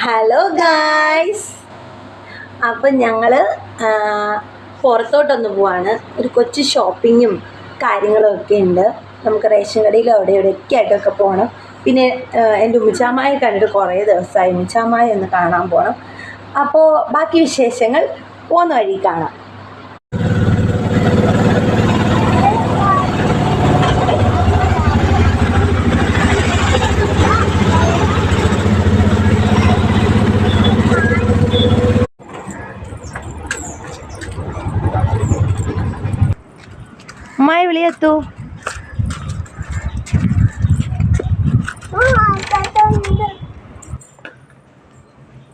Hello guys, അപ്പം ഞങ്ങൾ പുറത്തോട്ടൊന്ന് പോവാണ്. ഒരു കൊച്ചു ഷോപ്പിങ്ങും കാര്യങ്ങളും ഒക്കെ ഉണ്ട്. നമുക്ക് റേഷൻ കടയിൽ അവിടെ ഇവിടെയൊക്കെ ആയിട്ടൊക്കെ പോകണം. പിന്നെ എൻ്റെ ഉമ്മിച്ചാമ്മയെ കണ്ടിട്ട് കുറേ ദിവസമായി. ഉമ്മിച്ചാമ്മയെ ഒന്ന് കാണാൻ പോകണം. അപ്പോൾ ബാക്കി വിശേഷങ്ങൾ പോകുന്ന വഴി കാണാം. അമ്മായി വിളിയെത്തു.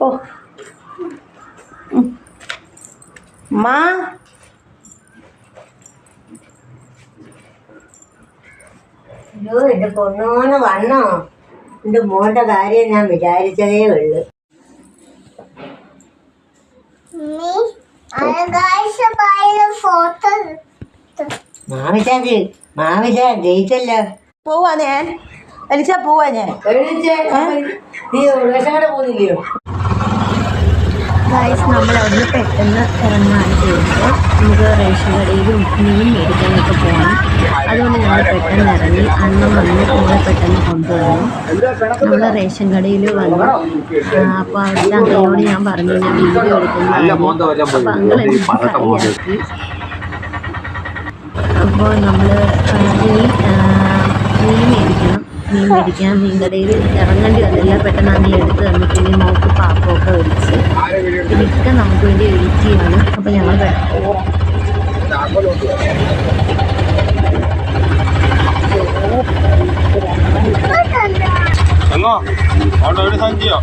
ഓ മാ എന്റെ പൊന്നോന്ന് വന്നോ? എന്റെ മോന്റെ കാര്യം ഞാൻ വിചാരിച്ചതേ ഉള്ളു. മാവിച്ച ജയിച്ചല്ലോ. പോവാ ഞാൻ വലിച്ചാ പോവാ ഞാൻ. നീ റേഷൻ കട പോകുന്നില്ലയോ? ഗൈസ്, നമ്മൾ അവിടുന്ന് പെട്ടെന്ന് ഇറങ്ങുകയാണ് ചെയ്യുന്നത്. നമുക്ക് റേഷൻ കടയിലും മീൻ മേടിക്കാനൊക്കെ പോകണം. അതുകൊണ്ട് ഞങ്ങൾ പെട്ടെന്ന് ഇറങ്ങി. അണ്ണൻ വന്ന് നമ്മളെ പെട്ടെന്ന് കൊണ്ടുവന്നു. നമ്മൾ റേഷൻ കടയിൽ വന്നു. അപ്പോൾ അവിടുത്തെ അമ്മയോട് ഞാൻ പറഞ്ഞു ഞാൻ വീഡിയോ എടുക്കുന്നതാണ്. അപ്പോൾ അങ്ങൾ എനിക്ക് കളിയാക്കി. അപ്പോൾ നമ്മൾ മീൻ മേടിക്കണം. മീൻ കടയിൽ ഇറങ്ങേണ്ടി വന്നില്ല. പെട്ടെന്ന് അങ്ങനെ എടുത്ത് തന്നു. പിന്നെ മോക്ക് പാപ്പമൊക്കെ ഒഴിച്ച് ഇതൊക്കെ നമുക്ക് വേണ്ടി വെയിറ്റ് ചെയ്യണം. അപ്പോൾ ഞങ്ങൾ സഞ്ചിയോ